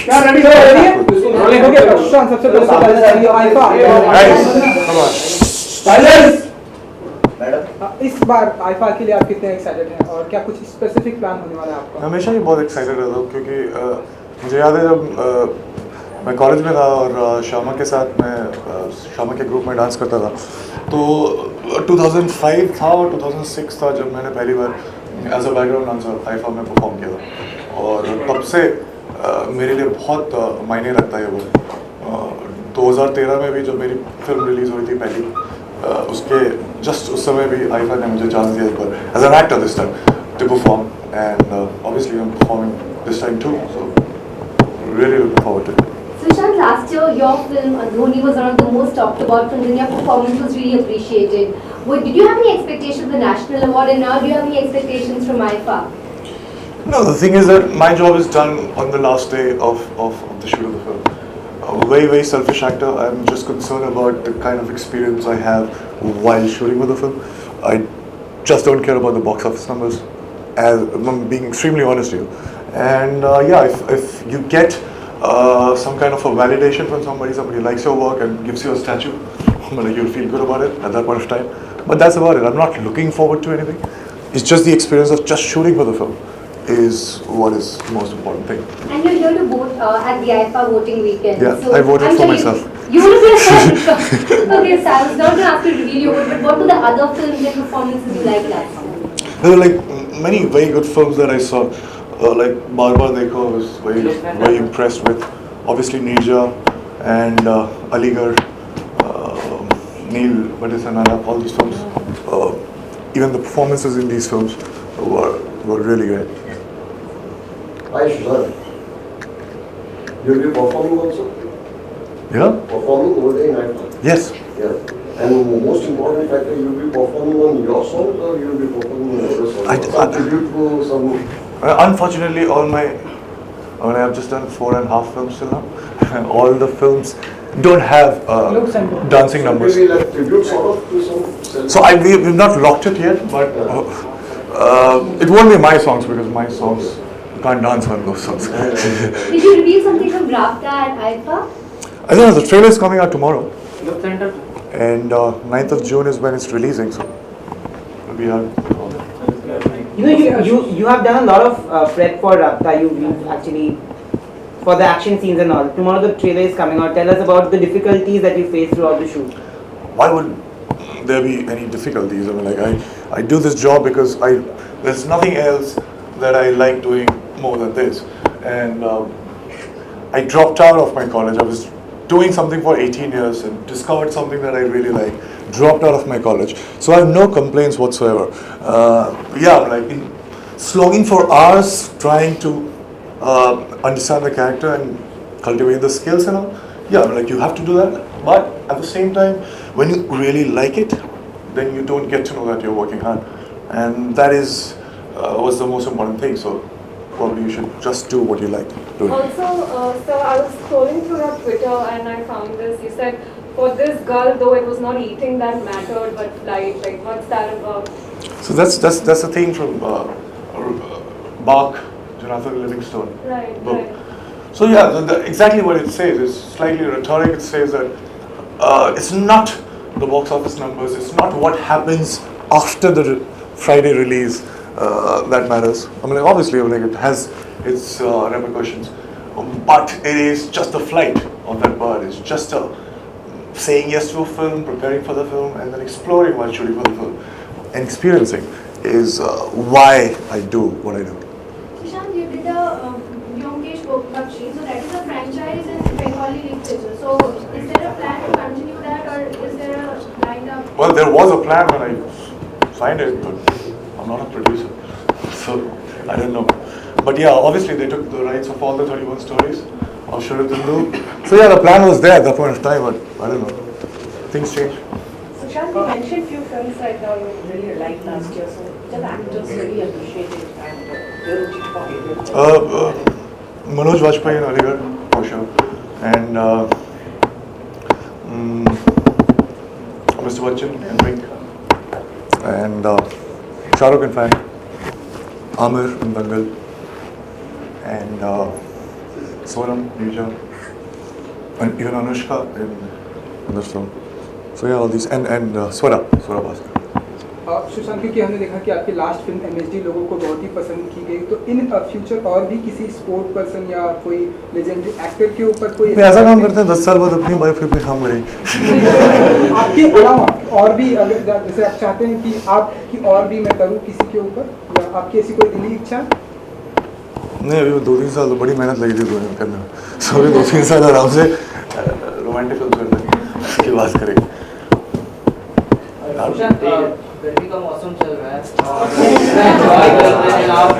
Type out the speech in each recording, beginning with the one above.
क्या रेडी हो गया? सुशांत सबसे पहले आईफा साइलेंस। इस बार आईफा के लिए आप कितने एक्साइटेड हैं और क्या कुछ स्पेसिफिक प्लान होने वाला है आपका? हमेशा ही बहुत एक्साइटेड रहता हूँ क्योंकि मुझे याद है जब मैं कॉलेज में था और श्यामा के साथ मैं श्यामा के ग्रुप में डांस करता था, तो 2005 था और 2006 था जब मैंने पहली बार as a background dancer IIFA में परफॉर्म किया था। और तब से मेरे लिए बहुत मायने रखता है वो। 2013 में भी जब मेरी फिल्म रिलीज़ हुई थी पहली, उसके जस्ट उस समय भी आईफा ने मुझे चांस दिया पर as an actor this time to perform, and obviously I am performing this time too, so really looking forward to it. Sushant, last year your film Dhoni was one of the most talked about films and your performance was really appreciated. Did you have any expectations of the national award, and now do you have any expectations from IIFA? No, the thing is that my job is done on the last day of the shoot of the film. Very selfish actor. I'm just concerned about the kind of experience I have while shooting with the film. I just don't care about the box office numbers, as I'm being extremely honest to you. And if you get some kind of a validation from somebody likes your work and gives you a statue, you'll feel good about it at that point of time. But that's about it. I'm not looking forward to anything. It's just the experience of just shooting for the film is what is the most important thing. And you're here to vote at the IIFA voting weekend. Yeah, so I voted for myself. You voted for yourself? Okay, so I was not going to ask you to reveal your vote, but what were the other films and performances you liked last year? There were like many very good films that I saw. Like Bar Bar Dekho, I was very impressed with. Obviously Nirja and Aligarh, Neil Bhattasanala, all these films. Even the performances in these films were really great. Hi Sushant, you'll be performing also? Yeah? Performing over there in IIFA? Yes. Yeah. And most important factor, you'll be performing on your songs or you'll be performing on other songs? Some tribute to some... Unfortunately, I've just done 4.5 films till now. All the films don't have dancing numbers. Maybe like tribute sort of to some... So we've not locked it yet, but it won't be my songs because my songs can't dance on those songs. Did you reveal something from Rafta at IIFA? I don't know, the trailer is coming out tomorrow. And 9th of June is when it's releasing, so it'll be out. You have done a lot of prep for Rafta. You've actually for the action scenes and all. Tomorrow the trailer is coming out. Tell us about the difficulties that you faced throughout the shoot. Why would there be any difficulties? I mean, I do this job because there's nothing else that I like doing more than this. And I dropped out of my college. I was doing something for 18 years and discovered something that I really like. Dropped out of my college, so I have no complaints whatsoever. Slogging for hours trying to understand the character and cultivate the skills and all. You have to do that. But at the same time, when you really like it, then you don't get to know that you're working hard, and that was the most important thing. So probably you should just do what you like doing. Also, so I was scrolling through your Twitter and I found this. You said, for this girl, though it was not eating that mattered, but flight. Like, what's that about? So that's the thing from Bach, Jonathan Livingstone book. Right. So exactly what it says is slightly rhetoric. It says that it's not the box office numbers, it's not what happens after the Friday release that matters. I mean, obviously, it has its repercussions, but it is just the flight of that bird. It's just saying yes to a film, preparing for the film, and then exploring while shooting for the film, and experiencing is why I do what I do. Sushant, you did a Yomkesh Bokbakshi, so that is a franchise in Bengali literature. So is there a plan to continue that, or is there a lined up? Well, there was a plan when I signed it, but I'm not a producer, so I don't know. But obviously they took the rights of all the 31 stories of Sharat Hindu. So the plan was there at that point of time, but I don't know. Things change. Sushant, you mentioned few films right now you really liked last year. So Which are the actors really appreciated and their rooting for? Manoj Vajpayee in Aligarh, for sure. And Mr. Bachchan in Wink. And Shah Rukh in Fan. Amir in Dangal. And Sonam, Neerja. And even Anushka in this film. So yeah, all these. And Swara Bhaskar. Sushant, क्योंकि हमने देखा कि आपकी last film MSD लोगों को बहुत ही पसंद की गई, तो इन फ्यूचर और भी किसी स्पोर्ट पर्सन या कोई लेजेंडरी एक्टर के ऊपर कोई ऐसा काम करते हैं 10 साल बाद अपनी बायोपिक में काम करेंगे आपके अलावा और भी, अगर जैसे आप चाहते हैं कि आपकी और भी मैं करूँ किसी के ऊपर, या आपकी ऐसी कोई दिली इच्छा? नहीं, अभी 2-3 साल तो बड़ी मेहनत लगी थी करने में, सो अभी 2-3 साल आराम से रोमांटिक फिल्म करने की बात करेंगे। गर्मी का मौसम चल रहा है और एंजॉय कर रहे हैं आप,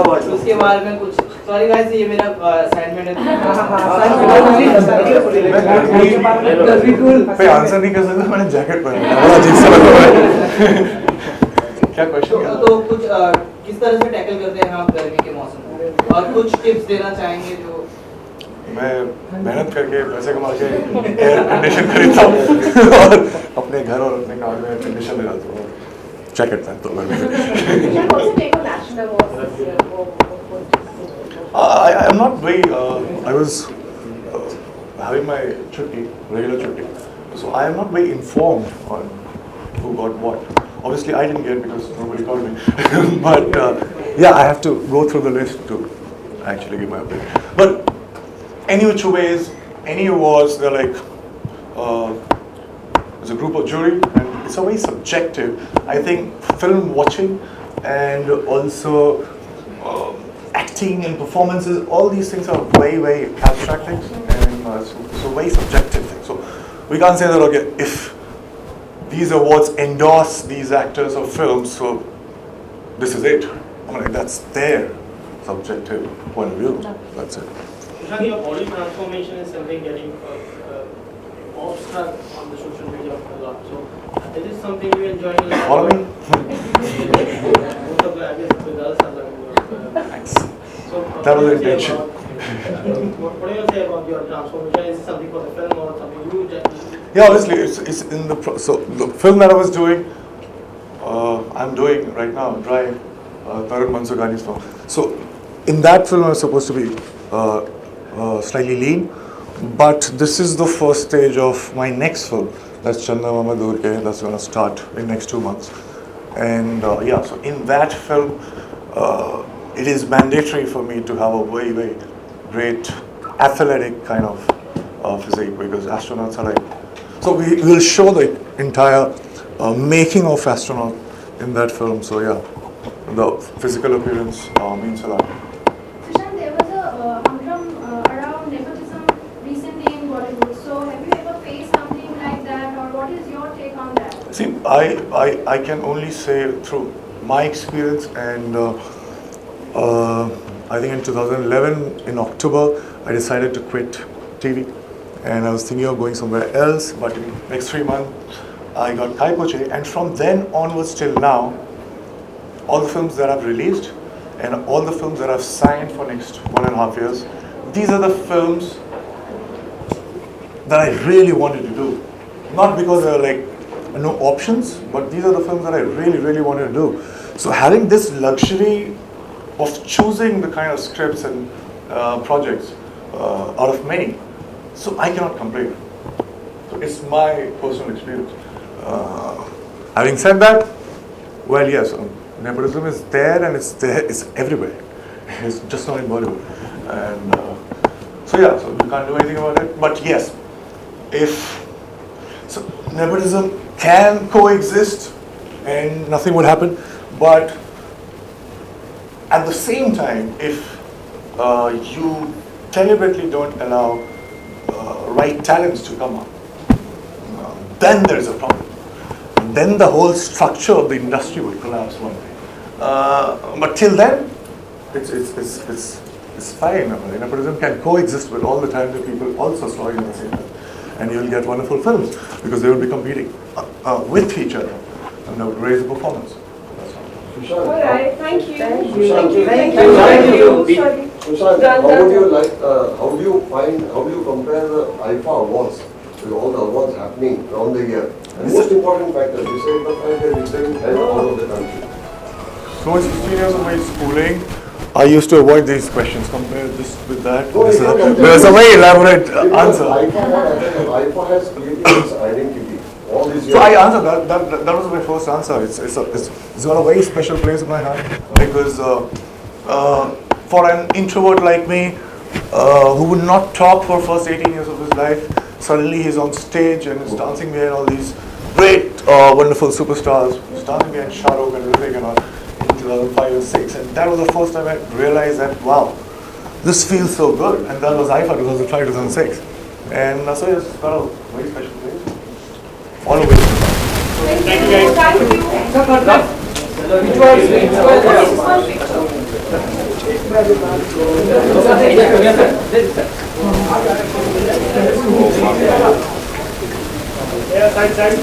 और उसके बारे में कुछ, सॉरी गाइस ये मेरा असाइनमेंट है। मैं आंसर नहीं कर सकता, मैंने जैकेट पहना है, बड़ा अजीब सा लग रहा है। क्या क्वेश्चन है? तो कुछ किस तरह से टैकल करते हैं आप गर्मी के मौसम को, और कुछ टिप्स देना चाहेंगे जो? मैं मेहनत करके पैसे कमा के एयर कंडीशन खरीदता हूँ और अपने घर और अपने कार में एयर कंडीशन लगाता हूँ, जैकेट पहनता हूँ। I'm not very. I was having my regular chutti, so I am not very informed on who got what. Obviously, I didn't get because nobody called me, but yeah, I have to go through the list to actually give my opinion. But any which ways, any awards, they're like, there's a group of jury, and it's a very subjective. I think film watching and also acting and performances, all these things are very, very abstract things, and so very subjective things. So we can't say that, okay, if these awards endorse these actors or films, so this is it. I mean, that's their subjective point of view. That's it. Sushant, your body transformation is something getting obstruct on the social media a lot. So, is this something you enjoy? Follow me. Most of the, I guess, the girls are like. Thanks. So, That was the intention. What do you say about your transformation? Is it something for the film or something you? Yeah, obviously, it's in the so the film that I was doing, I'm doing right now, Drive, Tarun Mansukhani's film. So, in that film, I was supposed to be slightly lean, but this is the first stage of my next film. That's Chanda Mama Durke. That's going to start in next 2 months, and yeah. So in that film, it is mandatory for me to have a very, very great athletic kind of physique, because astronauts are like. So we will show the entire making of astronaut in that film. So yeah, the physical appearance means a lot. Sushant, there was a humdrum around nepotism recently in Bollywood. So have you ever faced something like that, or what is your take on that? See, I can only say through my experience, and I think in 2011 in October I decided to quit TV, and I was thinking of going somewhere else, but in next 3 months I got Kai Poche, and from then onwards till now, all the films that I've released and all the films that I've signed for next 1.5 years, these are the films that I really wanted to do. Not because there are like no options, but these are the films that I really, really wanted to do. So having this luxury of choosing the kind of scripts and projects out of many, so I cannot complain. So it's my personal experience. Having said that, well, yes, nepotism is there, and it's there, it's everywhere. It's just not in Bollywood. And so yeah, so you can't do anything about it. But yes, if so, nepotism can coexist and nothing would happen. But at the same time, if you deliberately don't allow right talents to come up, then there's a problem. Then the whole structure of the industry will collapse one day. But till then, it's fine. Nepotism can coexist with all the talented people also starring at the same time, and you'll get wonderful films because they will be competing with each other, and they will raise the performance. That's all. Sushant, All right, thank you. Thank you. Thank you. Thank Thank you. you. Thank you. Sorry. Sushant, Done, how done. would you like, how do you compare the IIFA awards with all the awards happening around the year? And most important factor, you said the fact that it's being held all over the country. So it's 15 years of my schooling. I used to avoid these questions, compare this with that. No, it's not that. There's a very elaborate Because answer. IIFA, what happened, IIFA has created its identity all these years. So I answered that. That was my first answer. It's got a very special place in my heart because for an introvert like me, who would not talk for first 18 years of his life, suddenly he's on stage and is dancing behind all these great, wonderful superstars. He's dancing behind Shah Rukh and Hrithik and all in 2005 or 6, and that was the first time I realized that wow, this feels so good. And that was IIFA 2005, 2006, and so it's got a very special place. All over. Thank you. Thank you. Yeah, side.